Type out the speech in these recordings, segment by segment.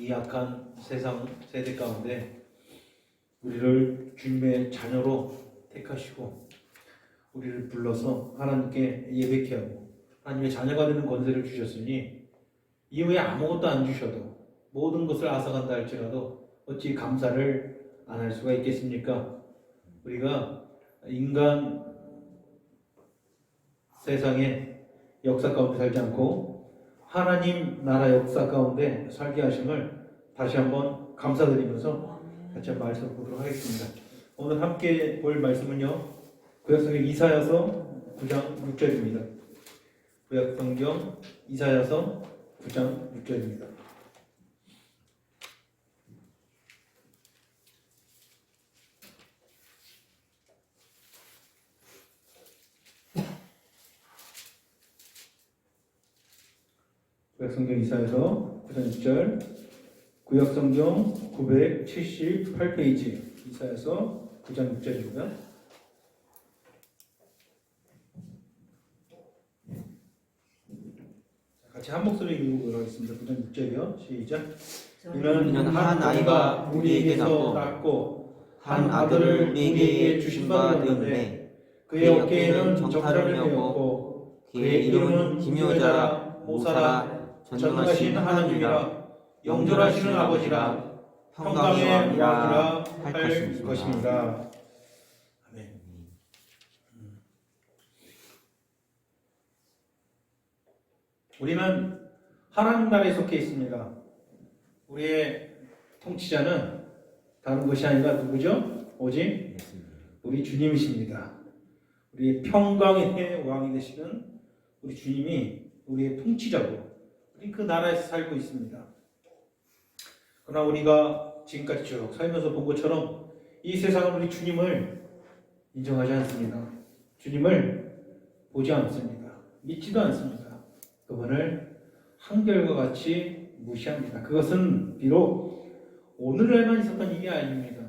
이 악한 세상 세대 가운데 우리를 주님의 자녀로 택하시고 우리를 불러서 하나님께 예배케 하고 하나님의 자녀가 되는 권세를 주셨으니 이후에 아무것도 안 주셔도 모든 것을 앗아간다 할지라도 어찌 감사를 안 할 수가 있겠습니까? 우리가 인간 세상의 역사 가운데 살지 않고 하나님 나라 역사 가운데 살게 하심을 다시 한번 감사드리면서 같이 한번 말씀을 보도록 하겠습니다. 오늘 함께 볼 말씀은요, 구약성경 이사야서 9장 6절입니다. 구약성경 이사야서 9장 6절입니다. 구약성경 이사야서 9장 6절, 구약성경 978페이지 이사야서 9장 6절입니다. 같이 한 목소리 읽어보도록 하겠습니다. 9장 6절이요. 시작. 이는 한 아이가 우리에게서 낳고 한 아들을 우리에게 주신 바 되었는데 그의 어깨에는 정사를 메었고 그의 이름은 기묘자라 모사라 전능하신 하나님이라 영존하시는 아버지라 평강의 왕이라 할 것입니다. 아멘. 우리는 하나님 나라에 속해 있습니다. 우리의 통치자는 다른 것이 아니라 누구죠? 오직 우리 주님이십니다. 우리의 평강의 왕이 되시는 우리 주님이 우리의 통치자고 우리 그 나라에서 살고 있습니다. 그러나 우리가 지금까지 쭉 살면서 본 것처럼 이 세상은 우리 주님을 인정하지 않습니다. 주님을 보지 않습니다. 믿지도 않습니다. 그분을 한결과 같이 무시합니다. 그것은 비록 오늘날만 있었던 일이 아닙니다.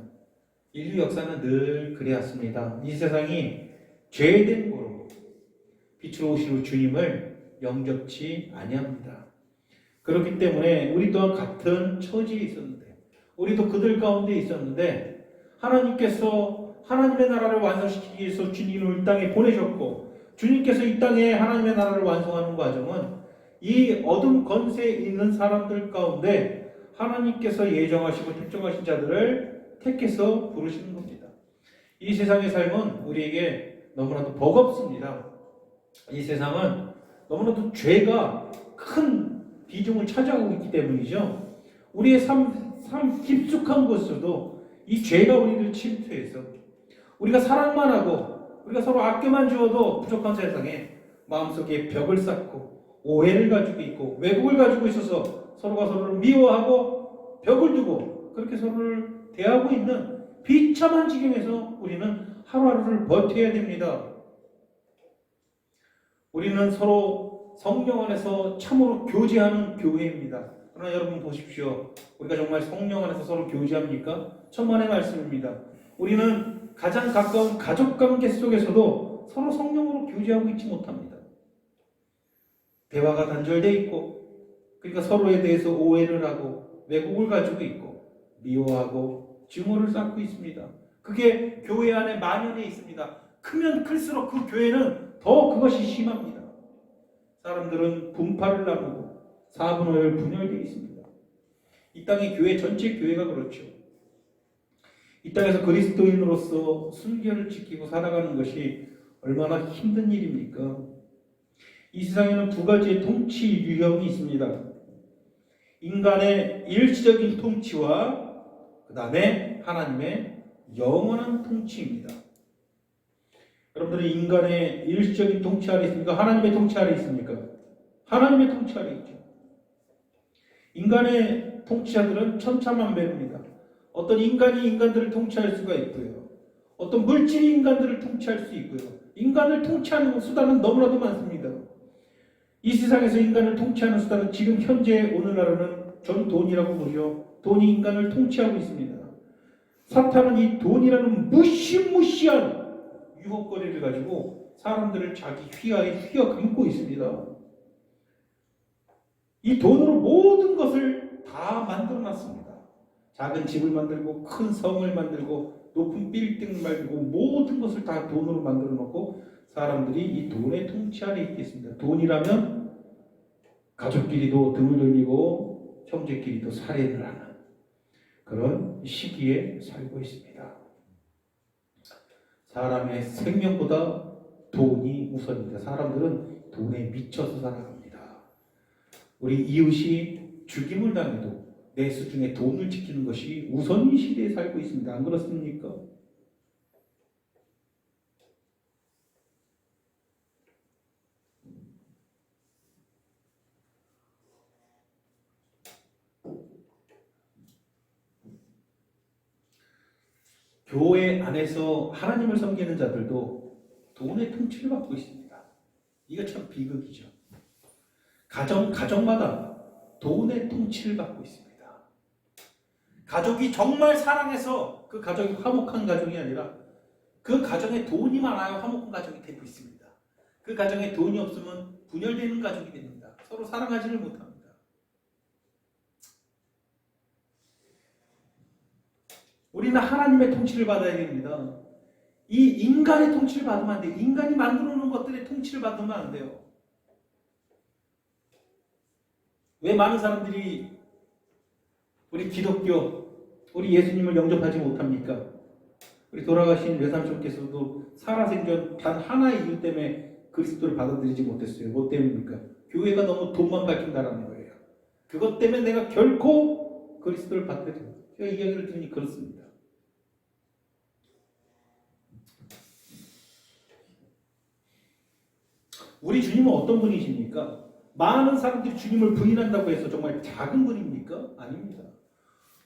인류 역사는 늘 그래왔습니다. 이 세상이 죄된 고로 빛으로 오실 주님을 영접치 아니합니다. 그렇기 때문에 우리 또한 같은 처지에 있었는데 우리도 그들 가운데 있었는데 하나님께서 하나님의 나라를 완성시키기 위해서 주님을 이 땅에 보내셨고 주님께서 이 땅에 하나님의 나라를 완성하는 과정은 이 어둠 권세에 있는 사람들 가운데 하나님께서 예정하시고 택정하신 자들을 택해서 부르시는 겁니다. 이 세상의 삶은 우리에게 너무나도 버겁습니다. 이 세상은 너무나도 죄가 큰 비중을 차지하고 있기 때문이죠. 우리의 삶 깊숙한 곳에서도 이 죄가 우리를 침투해서 우리가 사랑만 하고 우리가 서로 아껴만 주어도 부족한 세상에 마음속에 벽을 쌓고 오해를 가지고 있고 왜곡을 가지고 있어서 서로가 서로를 미워하고 벽을 두고 그렇게 서로를 대하고 있는 비참한 지경에서 우리는 하루하루를 버텨야 됩니다. 우리는 서로 성령 안에서 참으로 교제하는 교회입니다. 그러나 여러분 보십시오. 우리가 정말 성령 안에서 서로 교제합니까? 천만의 말씀입니다. 우리는 가장 가까운 가족관계 속에서도 서로 성령으로 교제하고 있지 못합니다. 대화가 단절되어 있고 그러니까 서로에 대해서 오해를 하고 왜곡을 가지고 있고 미워하고 증오를 쌓고 있습니다. 그게 교회 안에 만연해 있습니다. 크면 클수록 그 교회는 더 그것이 심합니다. 사람들은 분파를 나누고 4분의 1 분열되어 있습니다. 이 땅의 교회 전체 교회가 그렇죠. 이 땅에서 그리스도인으로서 순결을 지키고 살아가는 것이 얼마나 힘든 일입니까? 이 세상에는 두 가지의 통치 유형이 있습니다. 인간의 일시적인 통치와 그 다음에 하나님의 영원한 통치입니다. 여러분들이 인간의 일시적인 통치 아래 있습니까? 하나님의 통치 아래 있습니까? 하나님의 통치 아래 있죠. 인간의 통치자들은 천차만별입니다. 어떤 인간이 인간들을 통치할 수가 있고요. 어떤 물질이 인간들을 통치할 수 있고요. 인간을 통치하는 수단은 너무나도 많습니다. 이 세상에서 인간을 통치하는 수단은 지금 현재 오늘날은 전 돈이라고 부르죠. 돈이 인간을 통치하고 있습니다. 사탄은 이 돈이라는 무시무시한 유혹거리를 가지고 사람들을 자기 휘하에 휘어감고 있습니다. 이 돈으로 모든 것을 다 만들어놨습니다. 작은 집을 만들고 큰 성을 만들고 높은 빌딩 말고 모든 것을 다 돈으로 만들어 놓고 사람들이 이 돈의 통치 아래 있겠습니다. 돈이라면 가족끼리도 등을 돌리고 형제끼리도 살해를 하는 그런 시기에 살고 있습니다. 사람의 생명보다 돈이 우선입니다. 사람들은 돈에 미쳐서 살아갑니다. 우리 이웃이 죽임을 당해도 내 수중에 돈을 지키는 것이 우선인 시대에 살고 있습니다. 안 그렇습니까? 교회 안에서 하나님을 섬기는 자들도 돈의 통치를 받고 있습니다. 이거 참 비극이죠. 가정마다 돈의 통치를 받고 있습니다. 가족이 정말 사랑해서 그 가족이 화목한 가정이 아니라 그 가정에 돈이 많아야 화목한 가정이 되고 있습니다. 그 가정에 돈이 없으면 분열되는 가족이 됩니다. 서로 사랑하지를 못합니다. 우리는 하나님의 통치를 받아야 됩니다. 이 인간의 통치를 받으면 안 돼요. 인간이 만들어 놓은 것들의 통치를 받으면 안 돼요. 왜 많은 사람들이 우리 기독교, 우리 예수님을 영접하지 못합니까? 우리 돌아가신 외삼촌께서도 살아생전 단 하나의 이유 때문에 그리스도를 받아들이지 못했어요. 뭐 때문입니까? 교회가 너무 돈만 밝힌다라는 거예요. 그것 때문에 내가 결코 그리스도를 받게 됩니다. 제가 이 이야기를 들으니 그렇습니다. 우리 주님은 어떤 분이십니까? 많은 사람들이 주님을 부인한다고 해서 정말 작은 분입니까? 아닙니다.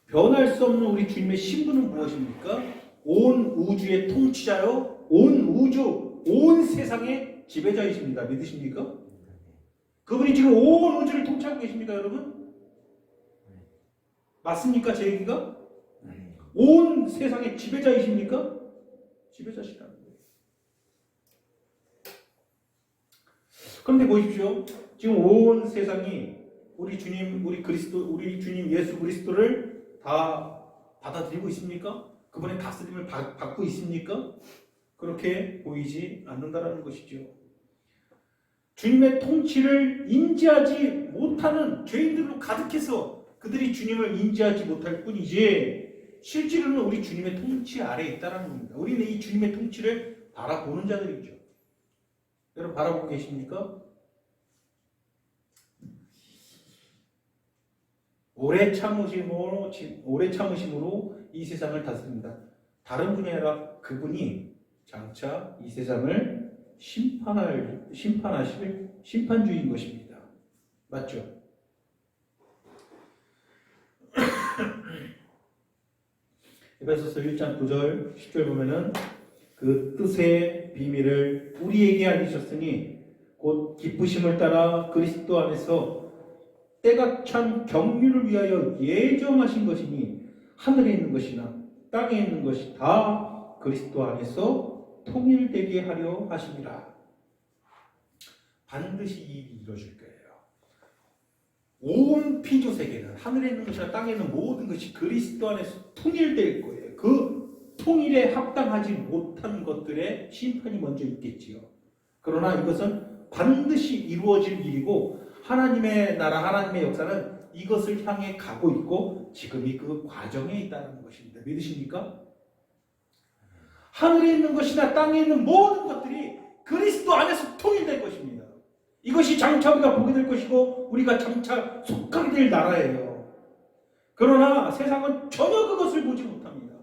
변할 수 없는 우리 주님의 신분은 무엇입니까? 온 우주의 통치자요, 온 우주, 온 세상의 지배자이십니다. 믿으십니까? 그분이 지금 온 우주를 통치하고 계십니까, 여러분? 맞습니까, 제 얘기가? 온 세상의 지배자이십니까? 지배자시라는 거예요. 그런데 보십시오. 지금 온 세상이 우리 주님, 우리 주님 예수 그리스도를 다 받아들이고 있습니까? 그분의 다스림을 받고 있습니까? 그렇게 보이지 않는다라는 것이죠. 주님의 통치를 인지하지 못하는 죄인들로 가득해서 그들이 주님을 인지하지 못할 뿐이지 실제로는 우리 주님의 통치 아래에 있다는 겁니다. 우리는 이 주님의 통치를 바라보는 자들이죠. 여러분 바라보고 계십니까? 오래 참으심으로 이 세상을 다스립니다. 다른 분이 아니라 그분이 장차 이 세상을 심판하실 심판주인 것입니다. 맞죠? 에베소서 1장 9절 10절 보면은 그 뜻의 비밀을 우리에게 알리셨으니 곧 기쁘심을 따라 그리스도 안에서 때가 찬 경륜을 위하여 예정하신 것이니 하늘에 있는 것이나 땅에 있는 것이 다 그리스도 안에서 통일되게 하려 하심이라. 반드시 이 일이 이루어질 거예요. 온 피조 세계는 하늘에 있는 것이나 땅에 있는 모든 것이 그리스도 안에서 통일될 거예요. 그 통일에 합당하지 못한 것들의 심판이 먼저 있겠지요. 그러나 이것은 반드시 이루어질 일이고 하나님의 나라, 하나님의 역사는 이것을 향해 가고 있고 지금이 그 과정에 있다는 것입니다. 믿으십니까? 하늘에 있는 것이나 땅에 있는 모든 것들이 그리스도 안에서 통일될 것입니다. 이것이 장차 우리가 보게 될 것이고 우리가 장차 속하게 될 나라예요. 그러나 세상은 전혀 그것을 보지 못합니다.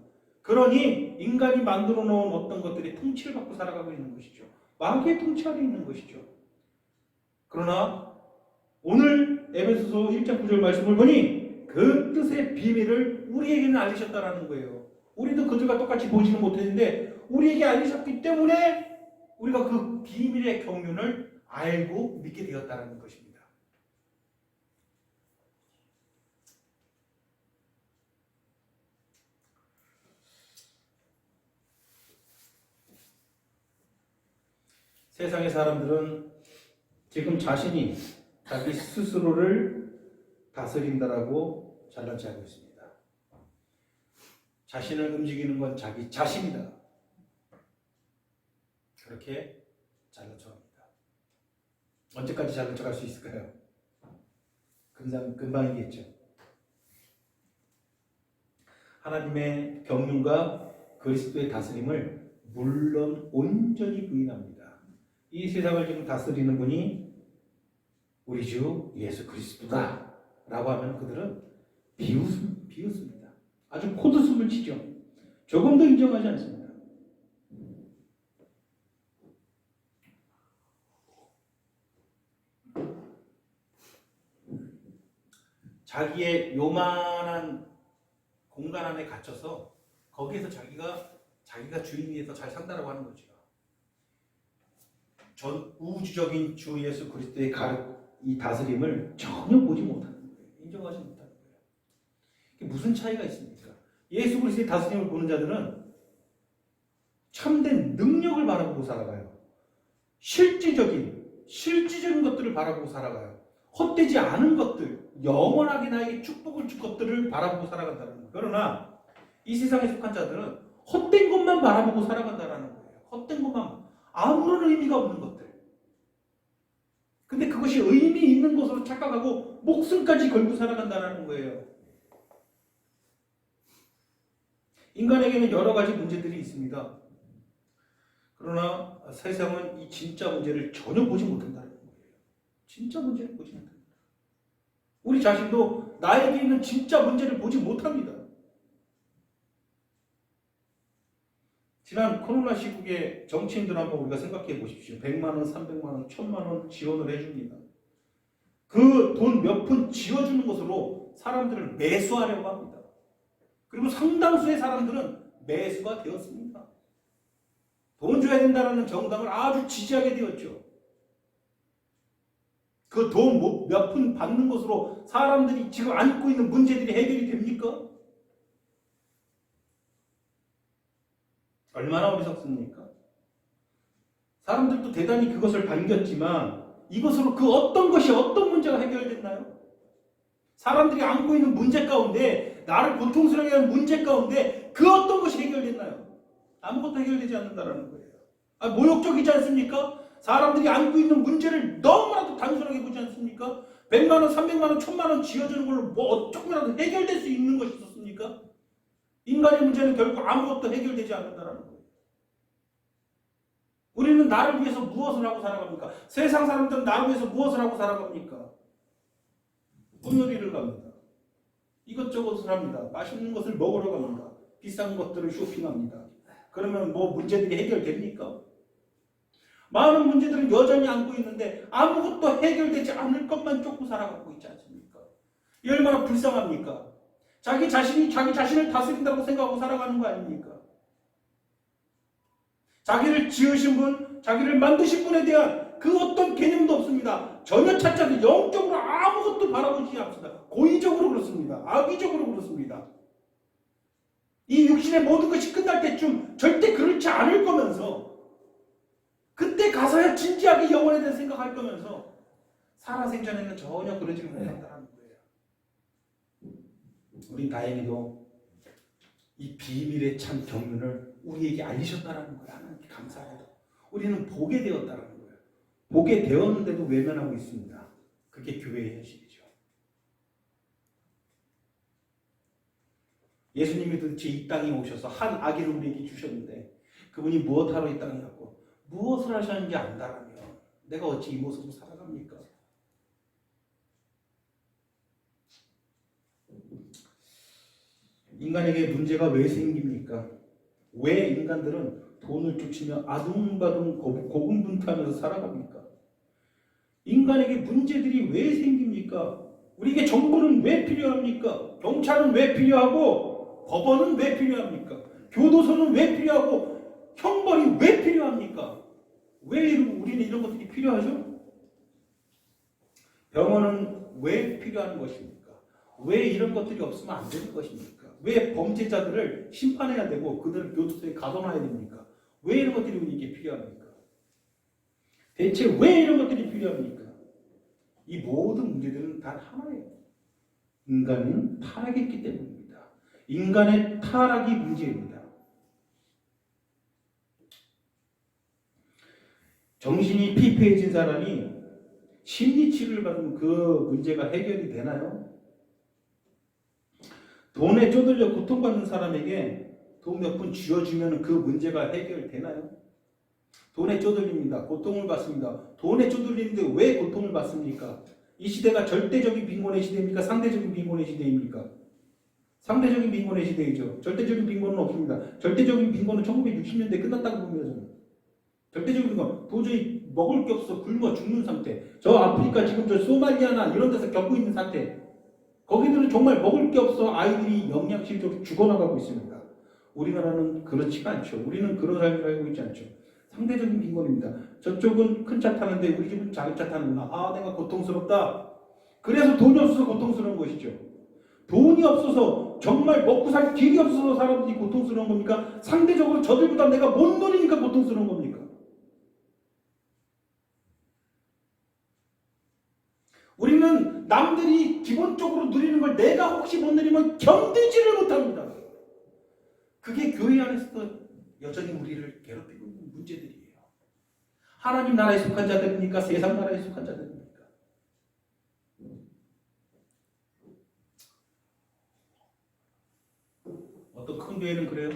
그러니 인간이 만들어 놓은 어떤 것들이 통치를 받고 살아가고 있는 것이죠. 마귀의 통치 아래 있는 것이죠. 그러나 오늘 에베소서 1장 9절 말씀을 보니 그 뜻의 비밀을 우리에게는 알리셨다라는 거예요. 우리도 그들과 똑같이 보지는 못했는데 우리에게 알리셨기 때문에 우리가 그 비밀의 경륜을 알고 믿게 되었다는 것입니다. 세상의 사람들은 지금 자신이 자기 스스로를 다스린다라고 잘난 체하고 있습니다. 자신을 움직이는 건 자기 자신이다. 그렇게 잘난 척합니다. 언제까지 잘난 척할 수 있을까요? 금방이겠죠. 하나님의 경륜과 그리스도의 다스림을 물론 온전히 부인합니다. 이 세상을 지금 다스리는 분이 우리 주 예수 그리스도다 라고 하면 그들은 비웃습니다. 아주 코드숨을 치죠. 조금도 인정하지 않습니다. 자기의 요만한 공간 안에 갇혀서 거기에서 자기가 주인이어서 잘 산다라고 하는 거죠. 전 우주적인 주 예수 그리스도의 이 다스림을 전혀 보지 못하는 거예요. 인정하지 못하는 거예요. 이게 무슨 차이가 있습니까? 예수 그리스도의 다스림을 보는 자들은 참된 능력을 바라보고 살아가요. 실질적인 것들을 바라보고 살아가요. 헛되지 않은 것들, 영원하게 나에게 축복을 줄 것들을 바라보고 살아간다는 거예요. 그러나 이 세상에 속한 자들은 헛된 것만 바라보고 살아간다는 거예요. 헛된 것만, 아무런 의미가 없는 것들. 근데 그것이 의미 있는 것으로 착각하고 목숨까지 걸고 살아간다는 거예요. 인간에게는 여러 가지 문제들이 있습니다. 그러나 세상은 이 진짜 문제를 전혀 보지 못한다는 거예요. 진짜 문제를 보지 못합니다. 우리 자신도 나에게 있는 진짜 문제를 보지 못합니다. 지난 코로나 시국에 정치인들 한번 우리가 생각해 보십시오. 100만 원, 300만 원, 1000만 원 지원을 해줍니다. 그 돈 몇 푼 지어주는 것으로 사람들을 매수하려고 합니다. 그리고 상당수의 사람들은 매수가 되었습니다. 돈 줘야 된다는 정당을 아주 지지하게 되었죠. 그 돈 몇 푼 받는 것으로 사람들이 지금 안고 있는 문제들이 해결이 됩니까? 얼마나 어리석습니까? 사람들도 대단히 그것을 반겼지만 이것으로 그 어떤 것이 어떤 문제가 해결됐나요? 사람들이 안고 있는 문제 가운데, 나를 고통스럽게 하는 문제 가운데 그 어떤 것이 해결됐나요? 아무것도 해결되지 않는다는 거예요. 모욕적이지 않습니까? 사람들이 안고 있는 문제를 너무나도 단순하게 보지 않습니까? 100만 원, 300만 원, 1000만 원 지어주는 걸로 뭐 조금이라도 해결될 수 있는 것이 있었습니까? 인간의 문제는 결국 아무것도 해결되지 않는다는 거예요. 우리는 나를 위해서 무엇을 하고 살아갑니까? 세상 사람들은 나를 위해서 무엇을 하고 살아갑니까? 꿈요리를 갑니다. 이것저것을 합니다. 맛있는 것을 먹으러 갑니다. 비싼 것들을 쇼핑합니다. 그러면 뭐 문제들이 해결됩니까? 많은 문제들은 여전히 안고 있는데 아무것도 해결되지 않을 것만 쫓고 살아가고 있지 않습니까? 이 얼마나 불쌍합니까? 자기 자신이 자기 자신을 다스린다고 생각하고 살아가는 거 아닙니까? 자기를 지으신 분, 자기를 만드신 분에 대한 그 어떤 개념도 없습니다. 전혀 찾지 않고 영적으로 아무것도 바라보지 않습니다. 고의적으로 그렇습니다. 악의적으로 그렇습니다. 이 육신의 모든 것이 끝날 때쯤 절대 그렇지 않을 거면서 그때 가서야 진지하게 영혼에 대해 생각할 거면서 살아생전에는 전혀 그러지 못한다는 거예요. 우린 다행히도 이 비밀의 참 경륜을 우리에게 알리셨다는 거예요. 하나님께 감사해도 우리는 보게 되었다는 거예요. 보게 되었는데도 외면하고 있습니다. 그게 교회의 현실이죠. 예수님이 도대체 이 땅에 오셔서 한 아기를 우리에게 주셨는데 그분이 무엇하러 이 땅에 왔고 무엇을 하셨는지 안다라면 내가 어찌 이 모습으로 살아갑니까? 인간에게 문제가 왜 생깁니까? 왜 인간들은 돈을 쫓으며 아둥바둥 고군분투하면서 살아갑니까? 인간에게 문제들이 왜 생깁니까? 우리에게 정부는 왜 필요합니까? 경찰은 왜 필요하고 법원은 왜 필요합니까? 교도소는 왜 필요하고 형벌이 왜 필요합니까? 왜 우리는 이런 것들이 필요하죠? 병원은 왜 필요한 것입니까? 왜 이런 것들이 없으면 안 되는 것입니까? 왜 범죄자들을 심판해야 되고 그들을 교도소에 가둬놔야 됩니까? 왜 이런 것들이 우리에게 필요합니까? 대체 왜 이런 것들이 필요합니까? 이 모든 문제들은 단 하나예요. 인간은 타락했기 때문입니다. 인간의 타락이 문제입니다. 정신이 피폐해진 사람이 심리치료를 받으면 그 문제가 해결이 되나요? 돈에 쪼들려 고통받는 사람에게 돈 몇 푼 쥐어주면 그 문제가 해결되나요? 돈에 쪼들립니다. 고통을 받습니다. 돈에 쪼들리는데 왜 고통을 받습니까? 이 시대가 절대적인 빈곤의 시대입니까? 상대적인 빈곤의 시대입니까? 상대적인 빈곤의 시대이죠. 절대적인 빈곤은 없습니다. 절대적인 빈곤은 1960년대에 끝났다고 봅니다. 저는. 절대적인 빈곤, 도저히 먹을 게 없어 굶어 죽는 상태. 저 아프리카 지금 저 소말리아나 이런 데서 겪고 있는 상태. 거기들은 정말 먹을 게 없어 아이들이 영양실조로 죽어나가고 있습니다. 우리나라는 그렇지가 않죠. 우리는 그런 삶을 살고 있지 않죠. 상대적인 빈곤입니다. 저쪽은 큰 차 타는데 우리 집은 작은 차 타는구나. 아, 내가 고통스럽다. 그래서 돈이 없어서 고통스러운 것이죠. 돈이 없어서 정말 먹고 살 길이 없어서 사람들이 고통스러운 겁니까? 상대적으로 저들보다 내가 못 누리니까 고통스러운 겁니까? 우리는 남들이 기본적으로 누리는 걸 내가 혹시 못 누리면 견디지를 못합니다. 그게 교회 안에서도 여전히 우리를 괴롭히고 있는 문제들이에요. 하나님 나라에 속한 자들입니까? 세상 나라에 속한 자들입니까? 어떤 큰 교회는 그래요.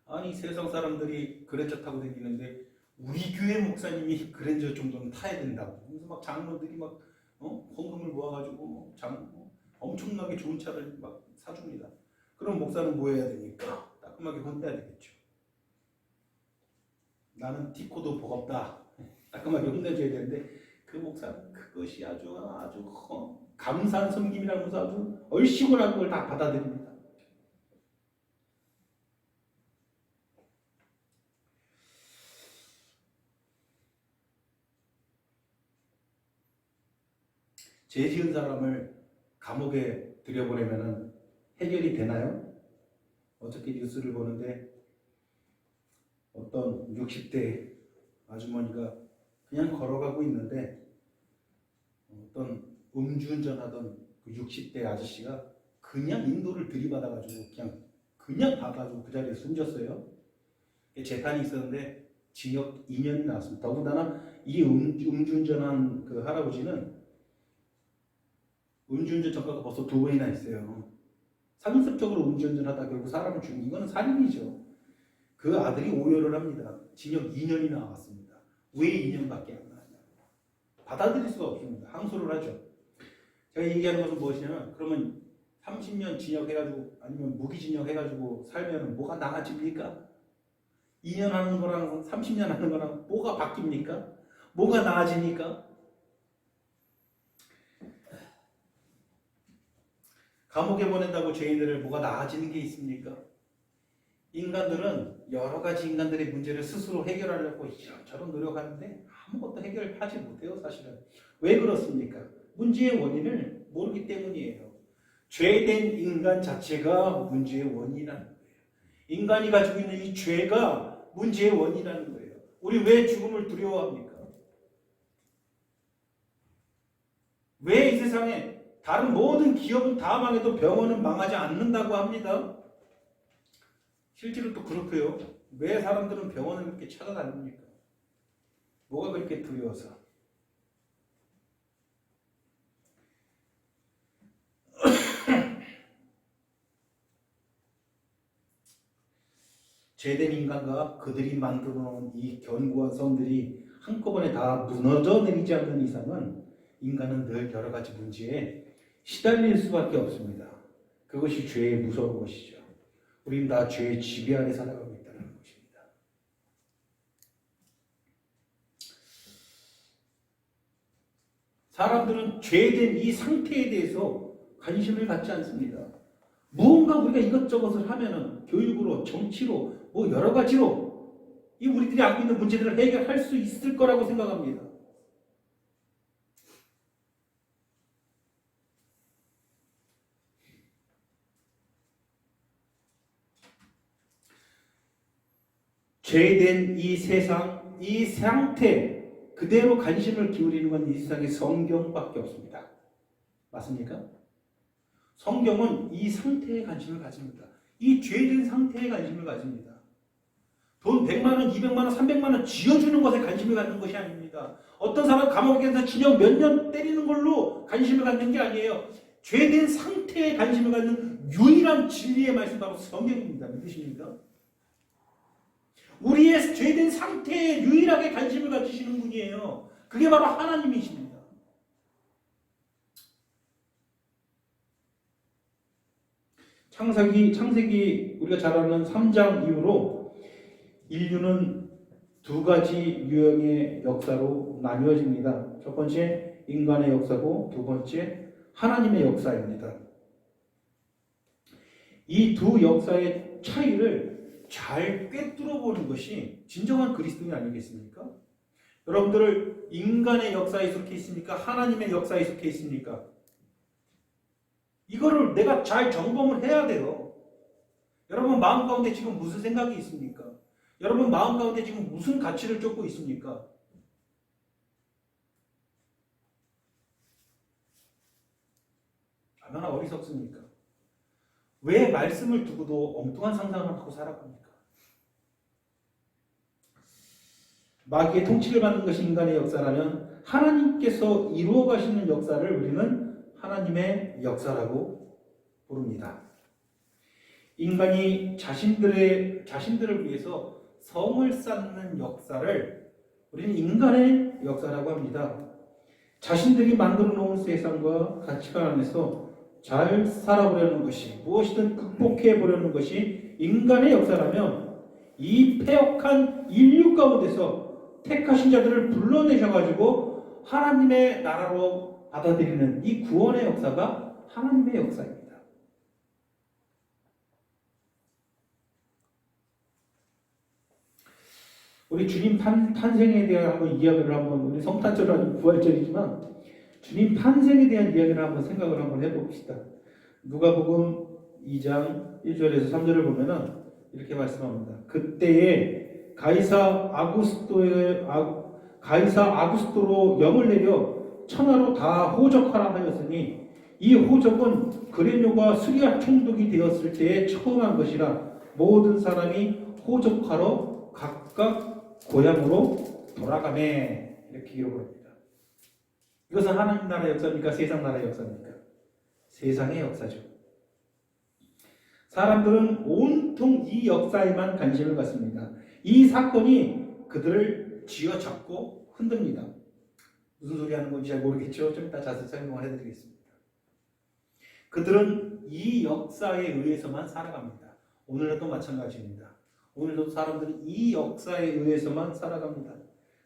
아니 세상 사람들이 그랜저 타고 다니는데 우리 교회 목사님이 그랜저 정도는 타야 된다고. 그래서 막 장로들이 막 헌금을 모아가지고 엄청나게 좋은 차를 막 사줍니다. 그럼 목사는 뭐 해야 됩니까? 따끔하게 혼내야 되겠죠. 나는 티코도 버겁다. 따끔하게 혼내줘야 되는데 그 목사는 그것이 아주 감사한 섬김이라면서 아주 얼씨구라는 걸 다 받아들입니다. 죄 지은 사람을 감옥에 들여보내면 해결이 되나요? 어저께 뉴스를 보는데 어떤 60대 아주머니가 그냥 걸어가고 있는데 어떤 음주운전하던 그 60대 아저씨가 그냥 인도를 들이받아가지고 그냥 봐가지고 그 자리에 숨졌어요. 재판이 있었는데 징역 2년이 나왔습니다. 더군다나 이 음주운전한 그 할아버지는 음주운전 전과가 벌써 2번이나 있어요. 상습적으로 음주운전하다 결국 사람을 죽인 이거는 살인이죠. 그 아들이 오열을 합니다. 징역 2년이 나왔습니다. 왜 2년밖에 안 나왔냐고. 받아들일 수가 없습니다. 항소를 하죠. 제가 얘기하는 것은 무엇이냐면 그러면 30년 징역 해가지고 아니면 무기징역 해가지고 살면 뭐가 나아집니까? 2년 하는 거랑 30년 하는 거랑 뭐가 바뀝니까? 뭐가 나아집니까? 감옥에 보낸다고 죄인들을 뭐가 나아지는 게 있습니까? 인간들은 여러 가지 인간들의 문제를 스스로 해결하려고 이런저런 노력하는데 아무것도 해결하지 못해요, 사실은. 왜 그렇습니까? 문제의 원인을 모르기 때문이에요. 죄된 인간 자체가 문제의 원인이라는 거예요. 인간이 가지고 있는 이 죄가 문제의 원인이라는 거예요. 우리 왜 죽음을 두려워합니까? 왜 이 세상에 다른 모든 기업은 다 망해도 병원은 망하지 않는다고 합니다. 실제로 또 그렇고요. 왜 사람들은 병원을 그렇게 찾아다닙니까? 뭐가 그렇게 두려워서? 죄된 인간과 그들이 만들어 놓은 이 견고한 선들이 한꺼번에 다 무너져 내리지 않는 이상은 인간은 늘 여러 가지 문제에 시달릴 수밖에 없습니다. 그것이 죄의 무서운 것이죠. 우리는 다 죄의 지배 아래 살아가고 있다는 것입니다. 사람들은 죄된 이 상태에 대해서 관심을 갖지 않습니다. 무언가 우리가 이것저것을 하면은 교육으로, 정치로, 뭐 여러 가지로 이 우리들이 안고 있는 문제들을 해결할 수 있을 거라고 생각합니다. 죄된 이 세상, 이 상태 그대로 관심을 기울이는 건 이 세상에 성경밖에 없습니다. 맞습니까? 성경은 이 상태에 관심을 가집니다. 이 죄된 상태에 관심을 가집니다. 돈 100만 원, 200만 원, 300만 원 쥐어주는 것에 관심을 갖는 것이 아닙니다. 어떤 사람 감옥에서 징역 몇 년 때리는 걸로 관심을 갖는 게 아니에요. 죄된 상태에 관심을 갖는 유일한 진리의 말씀 바로 성경입니다. 믿으십니까? 우리의 죄된 상태에 유일하게 관심을 가지시는 분이에요. 그게 바로 하나님이십니다. 창세기 우리가 잘 아는 3장 이후로 인류는 두 가지 유형의 역사로 나뉘어집니다. 첫 번째 인간의 역사고 두 번째 하나님의 역사입니다. 이 두 역사의 차이를 잘 꿰뚫어 보는 것이 진정한 그리스도인 아니겠습니까? 여러분들 인간의 역사에 속해 있습니까? 하나님의 역사에 속해 있습니까? 이거를 내가 잘 점검을 해야 돼요. 여러분 마음 가운데 지금 무슨 생각이 있습니까? 여러분 마음 가운데 지금 무슨 가치를 쫓고 있습니까? 얼마나 어리석습니까? 왜 말씀을 두고도 엉뚱한 상상을 하고 살아갑니까? 마귀의 통치를 받는 것이 인간의 역사라면 하나님께서 이루어 가시는 역사를 우리는 하나님의 역사라고 부릅니다. 인간이 자신들을 위해서 성을 쌓는 역사를 우리는 인간의 역사라고 합니다. 자신들이 만들어 놓은 세상과 가치관 안에서 잘 살아보려는 것이, 무엇이든 극복해 보려는 것이 인간의 역사라면 이 패역한 인류 가운데서 택하신 자들을 불러내셔가지고 하나님의 나라로 받아들이는 이 구원의 역사가 하나님의 역사입니다. 우리 주님 탄생에 대한 한번 이야기를 우리 성탄절은 아니고 부활절이지만 주님 탄생에 대한 이야기를 한번 생각을 한번 해봅시다. 누가복음 2장 1절에서 3절을 보면은 이렇게 말씀합니다. 그때에 가이사 아구스토로 영을 내려 천하로 다 호적하라 하였으니 이 호적은 그레뇨가 수리아 총독이 되었을 때에 처음 한 것이라 모든 사람이 호적하러 각각 고향으로 돌아가매 이렇게 기록을 합니다. 이것은 하나님 나라의 역사입니까? 세상 나라의 역사입니까? 세상의 역사죠. 사람들은 온통 이 역사에만 관심을 갖습니다. 이 사건이 그들을 쥐어잡고 흔듭니다. 무슨 소리 하는 건지 잘 모르겠죠? 좀 이따 자세히 설명을 해드리겠습니다. 그들은 이 역사에 의해서만 살아갑니다. 오늘도 마찬가지입니다. 오늘도 사람들은 이 역사에 의해서만 살아갑니다.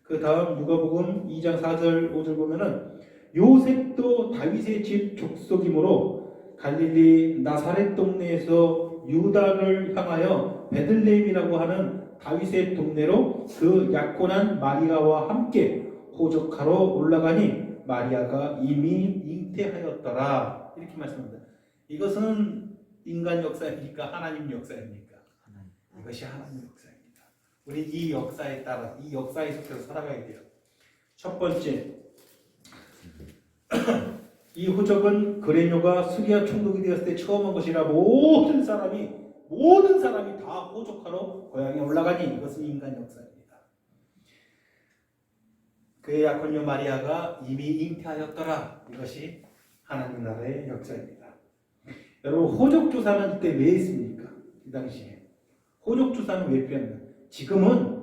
그 다음 누가복음 2장 4절 5절 보면은 요셉도 다윗의 집 족속이므로 갈릴리 나사렛 동네에서 유다를 향하여 베들레헴이라고 하는 다윗의 동네로 그 약혼한 마리아와 함께 호적하러 올라가니 마리아가 이미 잉태하였더라. 이렇게 말씀합니다. 이것은 인간 역사입니까? 하나님 역사입니까? 이것이 하나님 역사입니다. 우리 이 역사에 따라 이 역사에 속해서 살아가야 돼요. 첫 번째, 이 호적은 그레뇨가 수리아 총독이 되었을 때 처음 한 것이라 모든 사람이 다 호적하러 고향에 올라가니 이것은 인간 역사입니다. 그의 약혼녀 마리아가 이미 잉태하였더라. 이것이 하나님 나라의 역사입니다. 여러분 호적 조사는 이때 왜 했습니까? 이 당시에 호적 조사는 왜 필요합니까? 지금은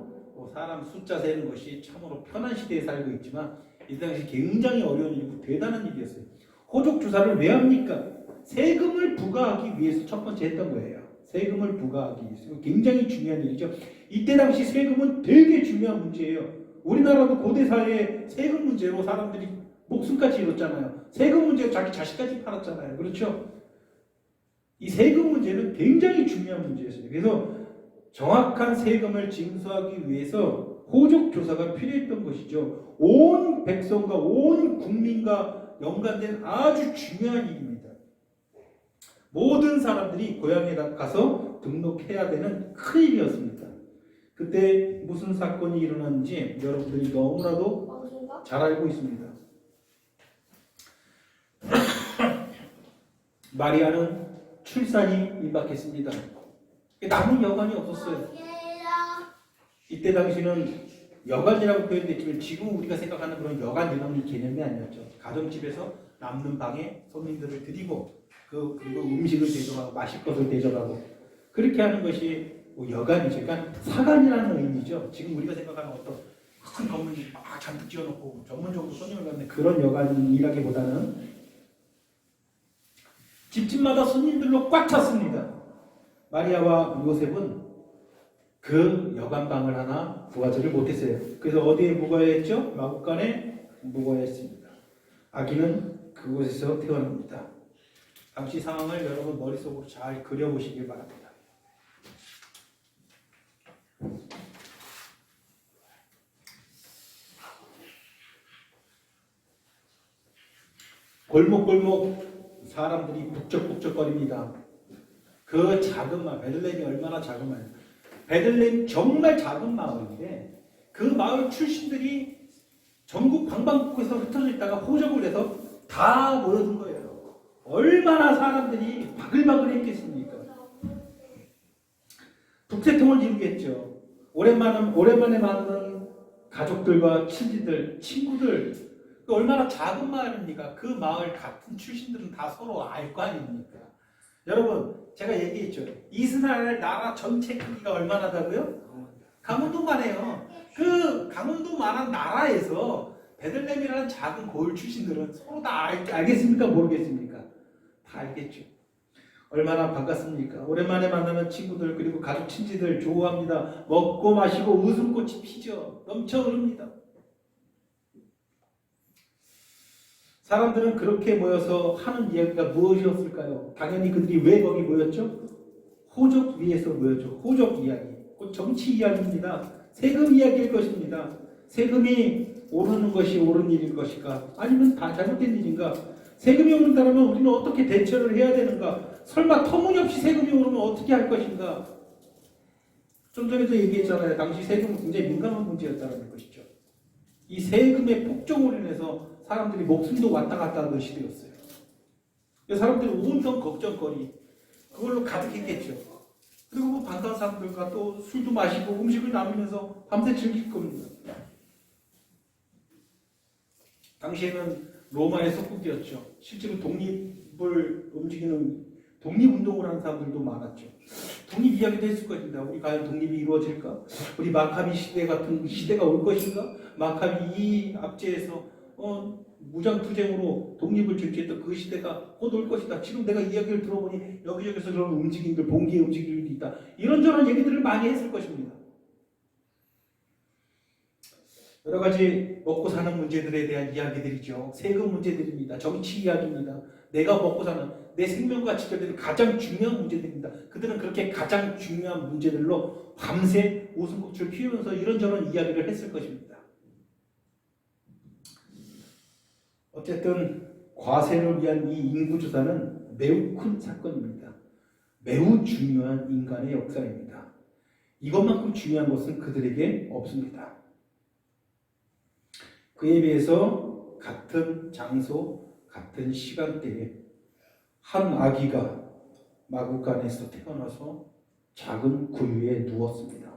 사람 숫자 세는 것이 참으로 편한 시대에 살고 있지만 이 당시 굉장히 어려운 일이고 대단한 일이었어요. 호적 조사를 왜 합니까? 세금을 부과하기 위해서 첫 번째 했던 거예요. 세금을 부과하기 위해서. 굉장히 중요한 일이죠. 이때 당시 세금은 되게 중요한 문제예요. 우리나라도 고대 사회에 세금 문제로 사람들이 목숨까지 잃었잖아요. 세금 문제로 자기 자식까지 팔았잖아요. 그렇죠? 이 세금 문제는 굉장히 중요한 문제였어요. 그래서 정확한 세금을 징수하기 위해서 호적 조사가 필요했던 것이죠. 온 백성과 온 국민과 연관된 아주 중요한 일입니다. 모든 사람들이 고향에 가서 등록해야 되는 큰 일이었습니다. 그때 무슨 사건이 일어났는지 여러분들이 너무나도 잘 알고 있습니다. 마리아는 출산이 임박했습니다. 남은 여관이 없었어요. 이때 당시는 여관이라고 표현됐지만 지금 우리가 생각하는 그런 여관 이런 개념이 아니었죠. 가정집에서 남는 방에 손님들을 드리고 그리고 음식을 대접하고 마실 것을 대접하고 그렇게 하는 것이 여관이죠. 그러니까 사관이라는 의미죠. 지금 우리가 생각하는 어떤 큰 건물 막 잔뜩 지어놓고 전문적으로 손님을 받는 그런 여관이라기보다는 집집마다 손님들로 꽉 찼습니다. 마리아와 요셉은 그 여관방을 하나 구하지를 못했어요. 그래서 어디에 묵어야 했죠? 마구간에 묵어야 했습니다. 아기는 그곳에서 태어납니다. 당시 상황을 여러분 머릿속으로 잘 그려보시길 바랍니다. 골목골목 사람들이 북적북적거립니다. 그 작은 마을, 베들레헴이 얼마나 작은 마을. 베들레헴 정말 작은 마을인데 그 마을 출신들이 전국 방방곡곡에서 흩어져 있다가 호적을 내서 다 모여든 거예요. 얼마나 사람들이 바글바글했겠습니까? 북새통을 이루겠죠. 오랜만에 만난 가족들과 친구들 얼마나 작은 마을입니까? 그 마을 같은 출신들은 다 서로 알 거 아닙니까? 여러분 제가 얘기했죠. 이스라엘 나라 전체 크기가 얼마나다고요? 강원도만 해요. 그 강원도만한 나라에서 베들레헴이라는 작은 고을 출신들은 서로 다 알겠습니까? 모르겠습니까? 다 알겠죠. 얼마나 반갑습니까? 오랜만에 만나는 친구들 그리고 가족 친지들 좋아합니다. 먹고 마시고 웃음꽃이 피죠. 넘쳐 흐릅니다. 사람들은 그렇게 모여서 하는 이야기가 무엇이었을까요? 당연히 그들이 왜 거기 모였죠? 호적 위에서 모였죠. 호적 이야기. 곧 정치 이야기입니다. 세금 이야기일 것입니다. 세금이 오르는 것이 옳은 일일 것인가? 아니면 다 잘못된 일인가? 세금이 오른다면 우리는 어떻게 대처를 해야 되는가? 설마 터무니없이 세금이 오르면 어떻게 할 것인가? 좀 전에도 얘기했잖아요. 당시 세금은 굉장히 민감한 문제였다는 것이죠. 이 세금의 폭정으로 인해서 사람들이 목숨도 왔다 갔다 하던 시대였어요. 사람들이 온통 걱정거리 그걸로 가득했겠죠. 그리고 뭐 반가운 사람들과 또 술도 마시고 음식을 나누면서 밤새 즐길 겁니다. 당시에는 로마의 속국이었죠. 실제로 독립을 움직이는 독립운동을 하는 사람들도 많았죠. 독립 이야기도 했을 것입니다. 우리 과연 독립이 이루어질까? 우리 마카비 시대 같은 시대가 올 것인가? 마카비 이 압제에서 무장투쟁으로 독립을 쟁취했던 그 시대가 곧 올 것이다. 지금 내가 이야기를 들어보니 여기저기서 그런 움직임들, 봉기의 움직임들이 있다. 이런저런 얘기들을 많이 했을 것입니다. 여러 가지 먹고 사는 문제들에 대한 이야기들이죠. 세금 문제들입니다. 정치 이야기입니다. 내가 먹고 사는 내 생명과 직결되는 가장 중요한 문제들입니다. 그들은 그렇게 가장 중요한 문제들로 밤새 웃음꽃을 피우면서 이런저런 이야기를 했을 것입니다. 어쨌든 과세를 위한 이 인구조사는 매우 큰 사건입니다. 매우 중요한 인간의 역사입니다. 이것만큼 중요한 것은 그들에게 없습니다. 그에 비해서 같은 장소, 같은 시간대에 한 아기가 마구간에서 태어나서 작은 구유에 누웠습니다.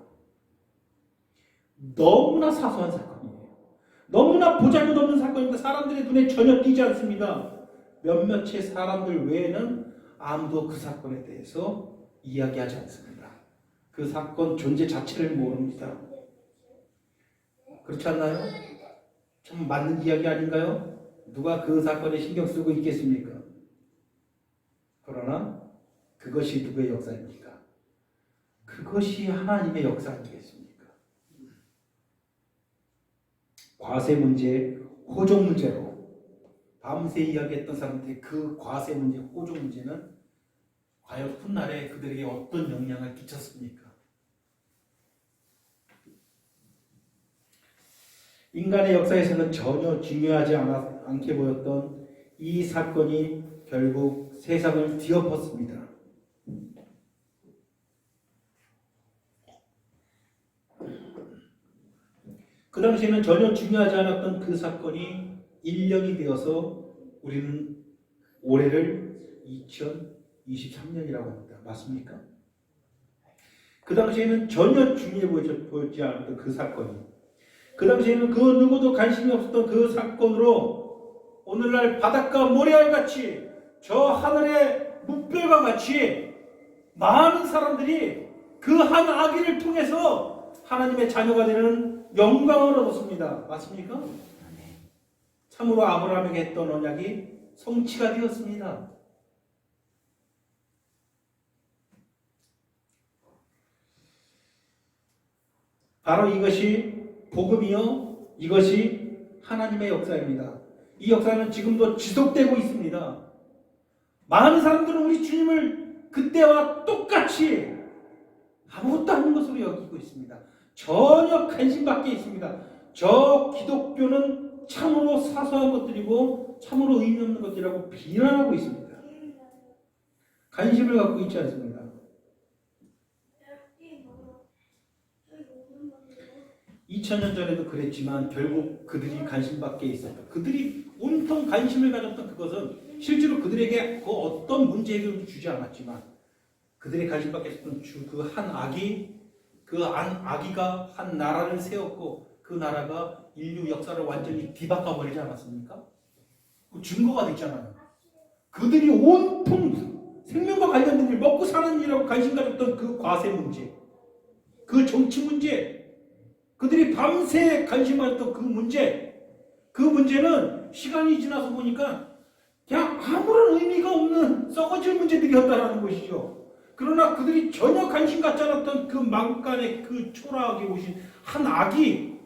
너무나 사소한 사건이에요. 너무나 보잘것없는 사건입니다. 사람들의 눈에 전혀 띄지 않습니다. 몇몇의 사람들 외에는 아무도 그 사건에 대해서 이야기하지 않습니다. 그 사건 존재 자체를 모릅니다. 그렇지 않나요? 참 맞는 이야기 아닌가요? 누가 그 사건에 신경 쓰고 있겠습니까? 그러나 그것이 누구의 역사입니까? 그것이 하나님의 역사 아니겠습니까? 과세 문제, 호적 문제로 밤새 이야기했던 사람들이 그 과세 문제, 호적 문제는 과연 훗날에 그들에게 어떤 영향을 끼쳤습니까? 인간의 역사에서는 전혀 중요하지 않게 보였던 이 사건이 결국 세상을 뒤엎었습니다. 그 당시에는 전혀 중요하지 않았던 그 사건이 1년이 되어서 우리는 올해를 2023년이라고 합니다. 맞습니까? 그 당시에는 전혀 중요해 보이지 않았던 그 사건이, 그 당시에는 그 누구도 관심이 없었던 그 사건으로 오늘날 바닷가 모래알같이 저 하늘의 묵별과 같이 많은 사람들이 그 한 아기를 통해서 하나님의 자녀가 되는 영광을 얻었습니다. 맞습니까? 참으로 아브라함에게 했던 언약이 성취가 되었습니다. 바로 이것이 복음이요, 이것이 하나님의 역사입니다. 이 역사는 지금도 지속되고 있습니다. 많은 사람들은 우리 주님을 그때와 똑같이 아무것도 아닌 것으로 여기고 있습니다. 전혀 관심 밖에 있습니다. 저 기독교는 참으로 사소한 것들이고 참으로 의미 없는 것들이라고 비난하고 있습니다. 관심을 갖고 있지 않습니다. 2000년 전에도 그랬지만 결국 그들이 관심 밖에 있었다. 그들이 온통 관심을 가졌던 그것은 실제로 그들에게 그 어떤 문제 해결도 주지 않았지만 그들의 관심 밖에 있었던 그 한 아기, 그 아기가 한 나라를 세웠고 그 나라가 인류 역사를 완전히 뒤바꿔 버리지 않았습니까? 그 증거가 됐잖아요. 그들이 온통 생명과 관련된 일, 먹고 사는 일하고 관심 가졌던 그 과세 문제, 그 정치 문제, 그들이 밤새 관심 가졌던 그 문제, 그 문제는 시간이 지나서 보니까 그냥 아무런 의미가 없는 썩어질 문제들이었다는 것이죠. 그러나 그들이 전혀 관심 갖지 않았던 그 만간의 그 초라하게 오신 한 아기,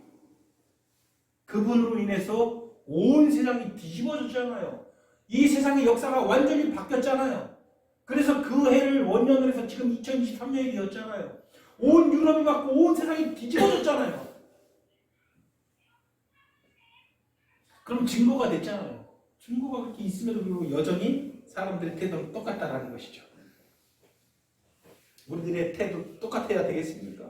그분으로 인해서 온 세상이 뒤집어졌잖아요. 이 세상의 역사가 완전히 바뀌었잖아요. 그래서 그 해를 원년으로 해서 지금 2023년이 되었잖아요. 온 유럽이 바뀌고 온 세상이 뒤집어졌잖아요. 그럼 증거가 됐잖아요. 증거가 그렇게 있음에도 불구하고 여전히 사람들의 태도는 똑같다라는 것이죠. 우리들의 태도 똑같아야 되겠습니까?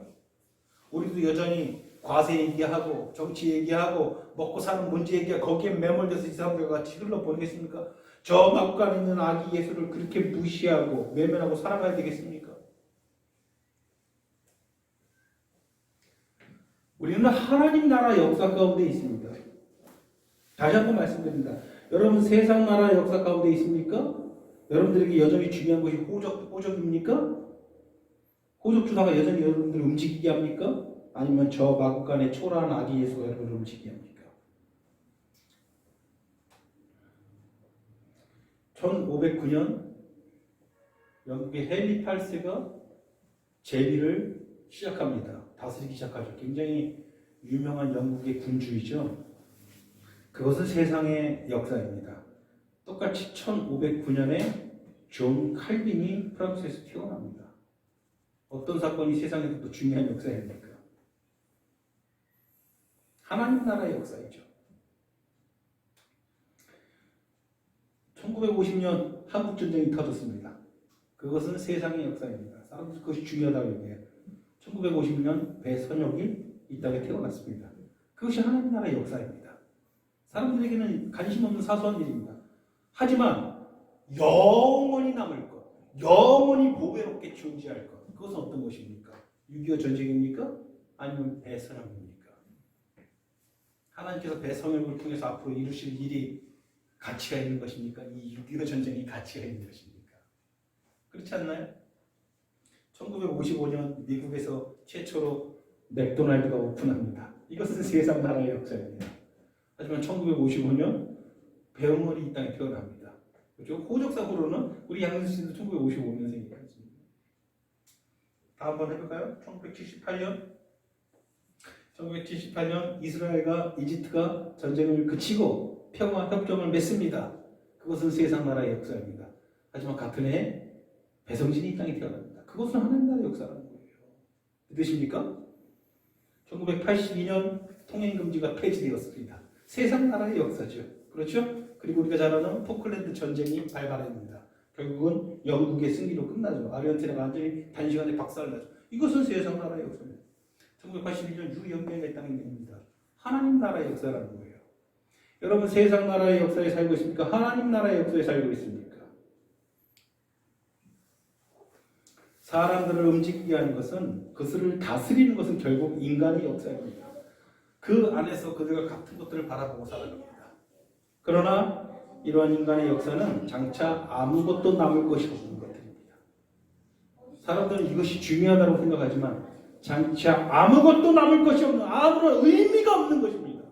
우리도 여전히 과세 얘기하고 정치 얘기하고 먹고 사는 문제 얘기하고 거기에 매몰돼서 이 사람들과 같이 흘러보내겠습니까? 저 막간에 있는 아기 예수를 그렇게 무시하고 외면하고 살아가야 되겠습니까? 우리는 하나님 나라 역사 가운데 있습니다. 다시 한번 말씀드립니다. 여러분 세상 나라 역사 가운데 있습니까? 여러분들에게 여전히 중요한 것이 호적입니까? 호적 주사가 여전히 여러분들을 움직이게 합니까? 아니면 저 막간의 초라한 아기 예수가 여러분을 움직이게 합니까? 1509년 영국의 헨리 8세가 제비를 시작합니다. 다스리기 시작하죠. 굉장히 유명한 영국의 군주이죠. 그것은 세상의 역사입니다. 똑같이 1509년에 존 칼빈이 프랑스에서 태어납니다. 어떤 사건이 세상에서 또 중요한 역사입니까? 하나님 나라의 역사이죠. 1950년 한국전쟁이 터졌습니다. 그것은 세상의 역사입니다. 사람들이 그것이 중요하다고 얘기해요. 1950년 배선혁이 이 땅에 태어났습니다. 그것이 하나님 나라의 역사입니다. 사람들에게는 관심 없는 사소한 일입니다. 하지만 영원히 남을 것, 영원히 보배롭게 존재할 것, 그것은 어떤 것입니까? 6.25 전쟁입니까? 아니면 배선혁입니까? 하나님께서 배선혁을 통해서 앞으로 이루실 일이 가치가 있는 것입니까? 이 6.25 전쟁이 가치가 있는 것입니까? 그렇지 않나요? 1955년 미국에서 최초로 맥도날드가 오픈합니다. 이것은 세상 나라의 역사입니다. 하지만 1955년 배영월이 이 땅에 태어납니다. 그렇죠? 호적사고로는 우리 양승 씨도 1955년생이에요. 다음 번 해볼까요? 1978년 이스라엘과 이집트가 전쟁을 그치고 평화 협정을 맺습니다. 그것은 세상 나라의 역사입니다. 하지만 같은 해 배성진이 이 땅에 태어납니다. 그것은 하나님 나라의 역사라는 거예요. 믿으십니까? 1982년 통행금지가 폐지되었습니다. 세상 나라의 역사죠. 그렇죠? 그리고 우리가 잘 아는 포클랜드 전쟁이 발발합니다. 결국은 영국의 승리로 끝나죠. 아르헨티나가 완전히 단시간에 박살나죠. 이것은 세상 나라의 역사입니다. 1982년 유연맹의 땅이 됩니다. 하나님 나라의 역사라는 거예요. 여러분 세상 나라의 역사에 살고 있습니까? 하나님 나라의 역사에 살고 있습니까? 사람들을 움직이게 하는 것은 그것을 다스리는 것은 결국 인간의 역사입니다. 그 안에서 그들과 같은 것들을 바라보고 살아갑니다. 그러나 이러한 인간의 역사는 장차 아무것도 남을 것이 없는 것들입니다. 사람들은 이것이 중요하다고 생각하지만 장차 아무것도 남을 것이 없는, 아무런 의미가 없는 것입니다.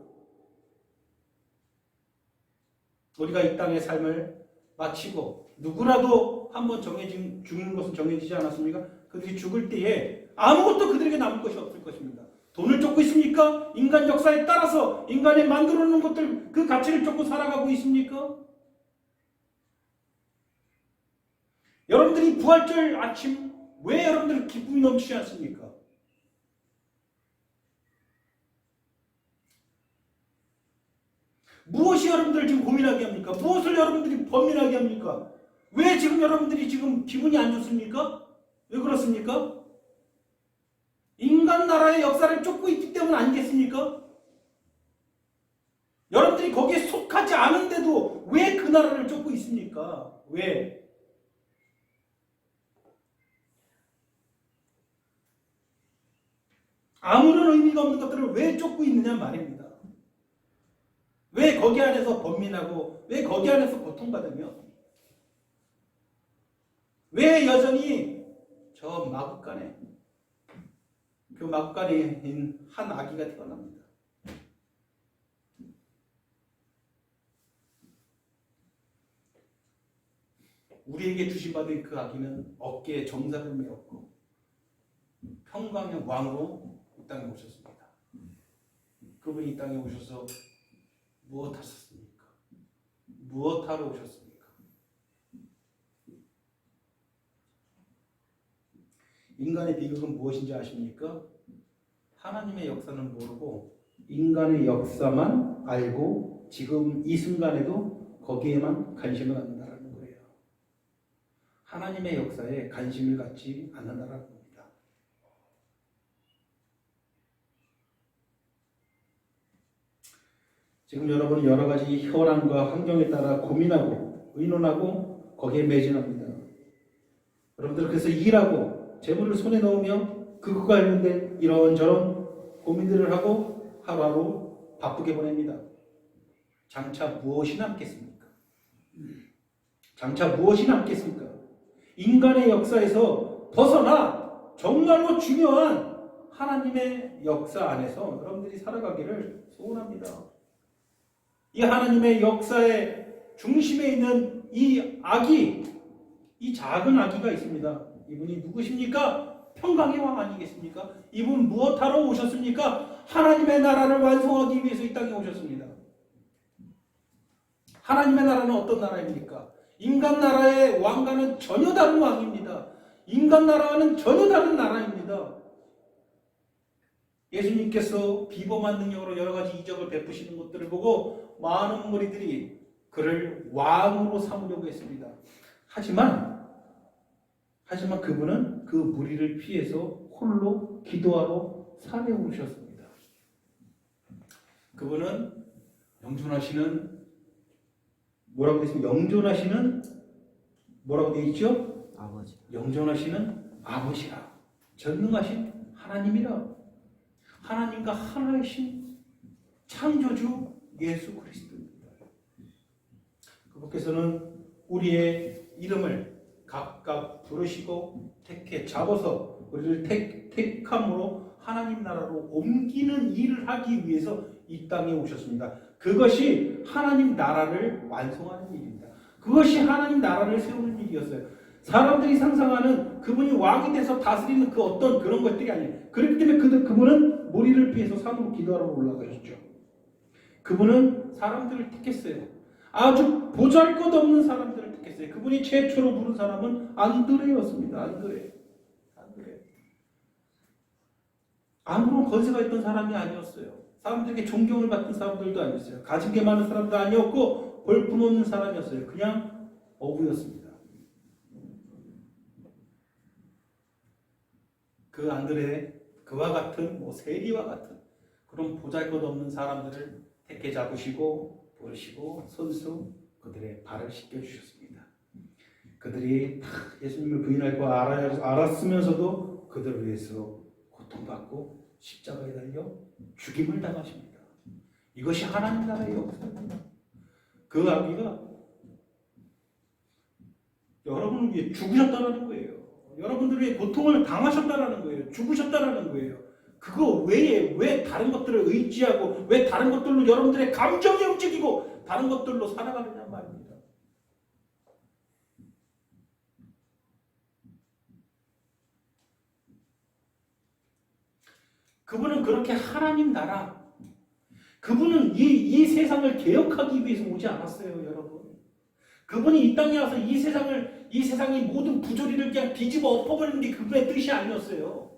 우리가 이 땅의 삶을 마치고 누구라도 한번 죽는 것은 정해지지 않았습니까? 그들이 죽을 때에 아무것도 그들에게 남을 것이 없을 것입니다. 돈을 쫓고 있습니까? 인간 역사에 따라서 인간이 만들어 놓은 것들, 그 가치를 쫓고 살아가고 있습니까? 여러분들이 부활절 아침 왜 여러분들 기쁨이 넘치지 않습니까? 무엇이 여러분들을 지금 고민하게 합니까? 무엇을 여러분들이 번민하게 합니까? 왜 지금 여러분들이 지금 기분이 안 좋습니까? 왜 그렇습니까? 인간 나라의 역사를 쫓고 있기 때문 아니겠습니까? 여러분들이 거기에 속하지 않은데도 왜 그 나라를 쫓고 있습니까? 왜? 아무런 의미가 없는 것들을 왜 쫓고 있느냐 말입니다. 왜 거기 안에서 번민하고 왜 거기 안에서 고통받으며 왜 여전히 저 마국간에 그 마국간에 있는 한 아기가 태어납니다. 우리에게 주신받은 그 아기는 어깨에 정사를 메었고 평강의 왕으로 이 땅에 오셨습니다. 그분이 이 땅에 오셔서 무엇 하셨습니까? 무엇 하러 오셨습니까? 인간의 비극은 무엇인지 아십니까? 하나님의 역사는 모르고 인간의 역사만 알고 지금 이 순간에도 거기에만 관심을 갖는다는 거예요. 하나님의 역사에 관심을 갖지 않는다는 겁니다. 지금 여러분은 여러 가지 현황과 환경에 따라 고민하고 의논하고 거기에 매진합니다. 여러분들 그래서 일하고 재물을 손에 넣으며 그것과 관련된 이런저런 고민들을 하고 하루하루 바쁘게 보냅니다. 장차 무엇이 남겠습니까? 장차 무엇이 남겠습니까? 인간의 역사에서 벗어나 정말로 중요한 하나님의 역사 안에서 여러분들이 살아가기를 소원합니다. 이 하나님의 역사의 중심에 있는 이 아기, 이 작은 아기가 있습니다. 이분이 누구십니까? 평강의 왕 아니겠습니까? 이분 무엇하러 오셨습니까? 하나님의 나라를 완성하기 위해서 이 땅에 오셨습니다. 하나님의 나라는 어떤 나라입니까? 인간 나라의 왕과는 전혀 다른 왕입니다. 인간 나라와는 전혀 다른 나라입니다. 예수님께서 비범한 능력으로 여러 가지 이적을 베푸시는 것들을 보고 많은 무리들이 그를 왕으로 삼으려고 했습니다. 하지만 그분은 그 무리를 피해서 홀로 기도하러 산에 오르셨습니다. 그분은 뭐라고 되어 있습니까? 뭐라고 되어 있죠? 아버지. 영존하시는 아버지라. 전능하신 하나님이라. 하나님과 하나이신 창조주 예수 그리스도입니다. 그분께서는 우리의 이름을 각각 부르시고 택해 잡아서 우리를 택함으로 하나님 나라로 옮기는 일을 하기 위해서 이 땅에 오셨습니다. 그것이 하나님 나라를 완성하는 일입니다. 그것이 하나님 나라를 세우는 일이었어요. 사람들이 상상하는 그분이 왕이 돼서 다스리는 그 어떤 그런 것들이 아니에요. 그렇기 때문에 그분은 무리를 피해서 산으로 기도하러 올라가셨죠. 그분은 사람들을 택했어요. 아주 보잘것없는 사람들을 택했어요. 그분이 최초로 부른 사람은 안드레였습니다. 안드레. 아무런 권세가 있던 사람이 아니었어요. 사람들에게 존경을 받던 사람들도 아니었어요. 가진 게 많은 사람도 아니었고 볼품없는 사람이었어요. 그냥 어부였습니다. 그 안드레, 그와 같은 세리와 같은 그런 보잘것없는 사람들을 택해 잡으시고 부르시고 선수 그들의 발을 씻겨주셨습니다. 그들이 다 예수님을 부인할 거 알았으면서도 그들을 위해서 고통받고 십자가에 달려 죽임을 당하십니다. 이것이 하나님 나라의 역사입니다. 그 아기가 여러분을 위해 죽으셨다는 거예요. 여러분들을 위해 고통을 당하셨다는 거예요. 죽으셨다는 거예요. 그거 외에 왜 다른 것들을 의지하고 왜 다른 것들로 여러분들의 감정이 움직이고 다른 것들로 살아가느냐 말입니다. 그분은 그렇게 하나님 나라, 그분은 이 세상을 개혁하기 위해서 오지 않았어요, 여러분. 그분이 이 땅에 와서 이 세상의 모든 부조리를 그냥 뒤집어 엎어버리는 게 그분의 뜻이 아니었어요.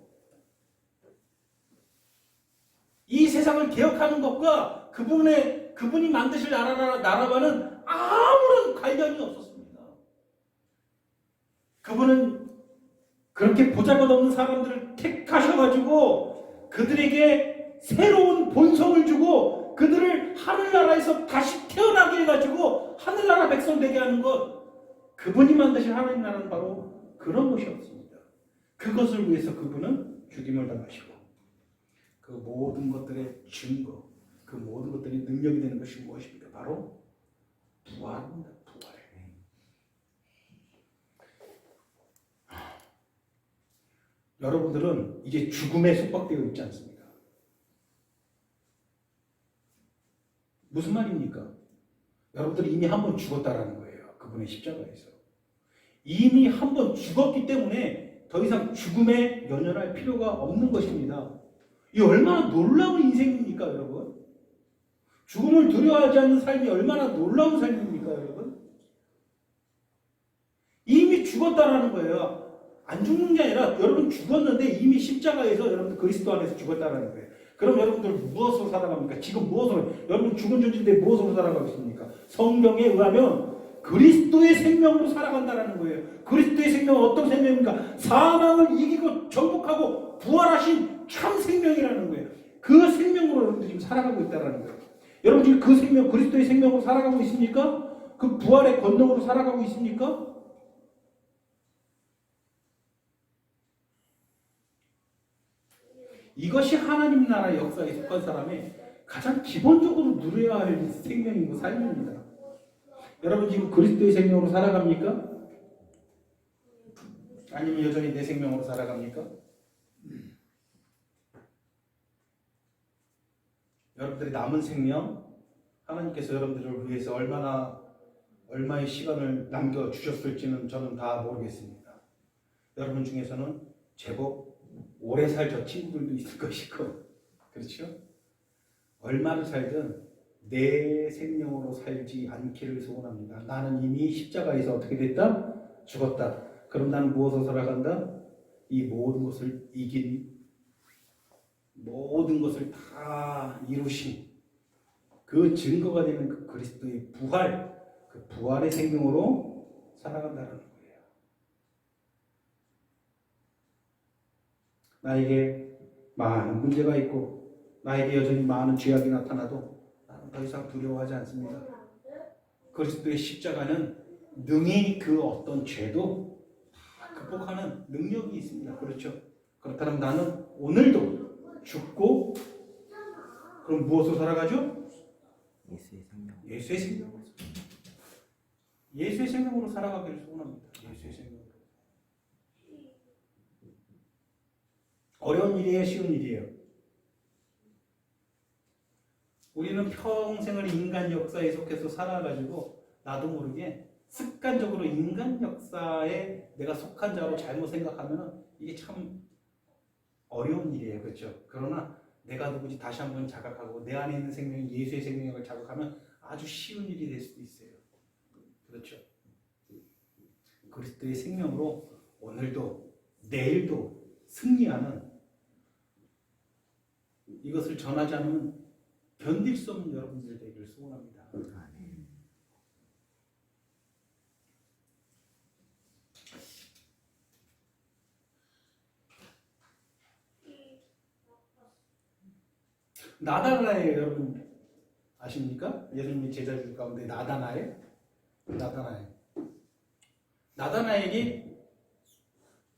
이 세상을 개혁하는 것과 그분이 만드실 나라와는 아무런 관련이 없었습니다. 그분은 그렇게 보잘것없는 사람들을 택하셔가지고 그들에게 새로운 본성을 주고 그들을 하늘나라에서 다시 태어나게 해가지고 하늘나라 백성 되게 하는 것, 그분이 만드신 하나님 나라는 바로 그런 것이었습니다. 그것을 위해서 그분은 죽임을 당하시고 그 모든 것들의 증거, 그 모든 것들이 능력이 되는 것이 무엇입니까? 바로 부활입니다. 부활. 여러분들은 이제 죽음에 속박되어 있지 않습니까? 무슨 말입니까? 여러분들이 이미 한 번 죽었다라는 거예요. 그분의 십자가에서. 이미 한 번 죽었기 때문에 더 이상 죽음에 연연할 필요가 없는 것입니다. 이 얼마나 놀라운 인생입니까, 여러분? 죽음을 두려워하지 않는 삶이 얼마나 놀라운 삶입니까, 여러분? 이미 죽었다라는 거예요. 안 죽는 게 아니라 여러분 죽었는데 이미 십자가에서 여러분들 그리스도 안에서 죽었다라는 거예요. 그럼 여러분들 무엇으로 살아갑니까? 지금 무엇으로, 여러분 죽은 존재인데 무엇으로 살아가고 있습니까? 성경에 의하면 그리스도의 생명으로 살아간다라는 거예요. 그리스도의 생명은 어떤 생명입니까? 사망을 이기고 정복하고 부활하신 참 생명이라는 거예요. 그 생명으로 여러분들 지금 살아가고 있다라는 거예요. 여러분 지금 그 생명, 그리스도의 생명으로 살아가고 있습니까? 그 부활의 권능으로 살아가고 있습니까? 이것이 하나님 나라 역사에 속한 사람의 가장 기본적으로 누려야 할 생명이고 삶입니다. 여러분 지금 그리스도의 생명으로 살아갑니까? 아니면 여전히 내 생명으로 살아갑니까? 여러분들이 남은 생명, 하나님께서 여러분들을 위해서 얼마의 시간을 남겨주셨을지는 저는 다 모르겠습니다. 여러분 중에서는 제법 오래 살 저 친구들도 있을 것이고, 그렇죠? 얼마를 살든 내 생명으로 살지 않기를 소원합니다. 나는 이미 십자가에서 어떻게 됐다? 죽었다. 그럼 나는 무엇으로 살아간다? 이 모든 것을 이긴, 모든 것을 다 이루신 그 증거가 되는 그 그리스도의 부활, 그 부활의 생명으로 살아간다는 거예요. 나에게 많은 문제가 있고 나에게 여전히 많은 죄악이 나타나도 나는 더 이상 두려워하지 않습니다. 그리스도의 십자가는 능히 그 어떤 죄도 다 극복하는 능력이 있습니다. 그렇죠? 그렇다면 나는 오늘도 죽고 그럼 무엇으로 살아가죠? 예수의 생명. 예수의 생명으로. 예수의 생명으로 살아가기를 소원합니다. 예수의 생명으로. 어려운 일이에요? 쉬운 일이에요? 우리는 평생을 인간 역사에 속해서 살아가지고 나도 모르게 습관적으로 인간 역사에 내가 속한 자로 잘못 생각하면 이게 참 어려운 일이에요. 그렇죠? 그러나 내가 누구지 다시 한번 자각하고 내 안에 있는 생명이 예수의 생명을 자각하면 아주 쉬운 일이 될 수도 있어요. 그렇죠? 그리스도의 생명으로 오늘도 내일도 승리하는, 이것을 전하지 않으면 견딜 수 없는 여러분들 되기를 소원합니다. 나다나엘 여러분 아십니까? 예수님의 제자들 가운데 나다나엘? 나다나엘. 나다나엘이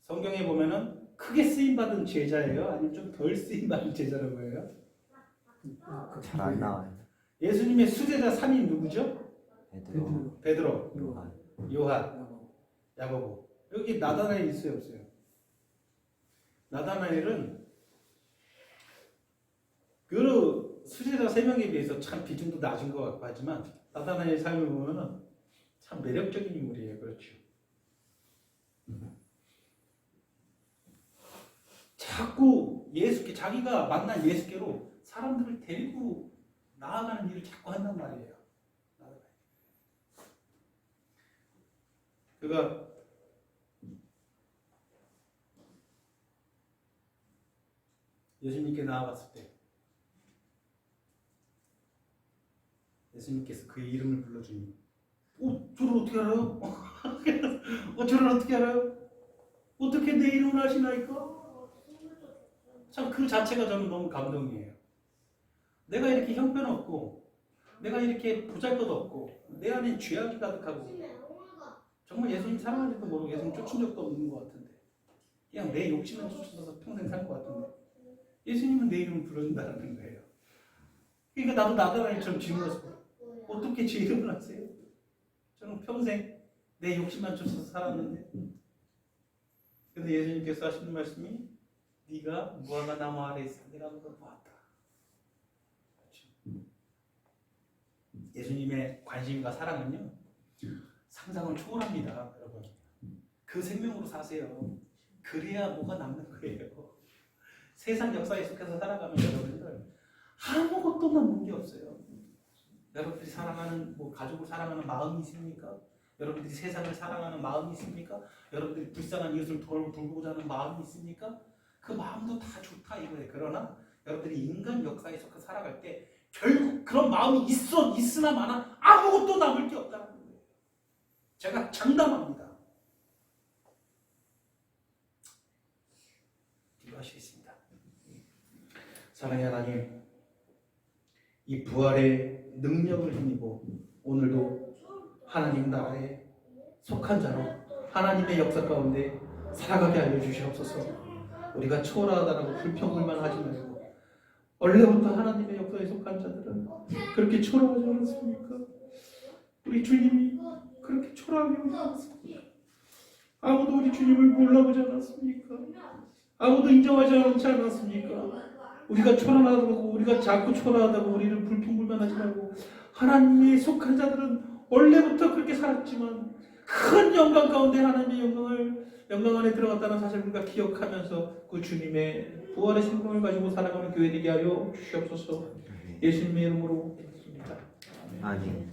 성경에 보면은 크게 쓰임받은 제자예요? 아니면 좀 덜 쓰임받은 제자라고 해요? 잘 안 나와요. 예수님의 수제자 3인 누구죠? 베드로, 베드로, 요한, 요한, 야고보. 여기 나다나엘 있어요, 없어요? 나다나엘은 그 수제자 3명에 비해서 참 비중도 낮은 것 같고 하지만 나다나엘 삶을 보면은 참 매력적인 인물이에요. 그렇죠. 자꾸 예수께 자기가 만난 예수께로 사람들을 데리고 나아가는 일을 자꾸 한단 말이에요. 그가 예수님께 나아갔을 때 예수님께서 그의 이름을 불러주니 저를 어떻게 알아요? 저를 어떻게 알아요? 어떻게 내 이름을 아시나이까? 참 그 자체가 저는 너무 감동이에요. 내가 이렇게 형편없고 내가 이렇게 보잘것없고 내 안에 죄악이 가득하고 정말 예수님 사랑하지도 모르고 예수님 쫓은 적도 없는 것 같은데 그냥 내 욕심만 쫓아서 평생 살 것 같은데 예수님은 내 이름을 불러준다는 거예요. 그러니까 나도 나다나엘처럼 질문했어요. 어떻게 제 이름을 아세요? 저는 평생 내 욕심만 쫓아서 살았는데 근데 예수님께서 하시는 말씀이 네가 무화과 나무 아래 있을 때 내가 그걸 보았다. 그렇죠? 예수님의 관심과 사랑은요 상상을 초월합니다. 여러분 그 생명으로 사세요. 그래야 뭐가 남는 거예요. 세상 역사에 속해서 살아가면 여러분들 아무것도 남는 게 없어요. 여러분들이 사랑하는 가족을 사랑하는 마음이 있습니까? 여러분들이 세상을 사랑하는 마음이 있습니까? 여러분들이 불쌍한 이웃을 돌보고자 하는 마음이 있습니까? 그 마음도 다 좋다 이거예요. 그러나 여러분들이 인간 역사에 속해 살아갈 때 결국 그런 마음이 있으나 마나 아무것도 남을 게 없다는 거예요. 제가 장담합니다. 기도하시겠습니다. 사랑의 하나님, 이 부활의 능력을 힘입어 오늘도 하나님 나라에 속한 자로 하나님의 역사 가운데 살아가게 알려주시옵소서. 우리가 초라하다라고 불평불만하지 말고 원래부터 하나님의 역사에 속한 자들은 그렇게 초라하지 않았습니까? 우리 주님이 그렇게 초라하게 오지 않았습니까? 아무도 우리 주님을 몰라보지 않았습니까? 아무도 인정하지 않았습니까? 우리가 초라하다고 우리가 자꾸 초라하다고 우리를 불평불만하지 말고 하나님의 속한 자들은 원래부터 그렇게 살았지만 큰 영광 가운데 하나님의 영광 안에 들어갔다는 사실을 우리가 기억하면서 그 주님의 부활의 생명을 가지고 살아가는 교회 되게 하여 주시옵소서. 예수님의 이름으로 기도드립니다. 아멘.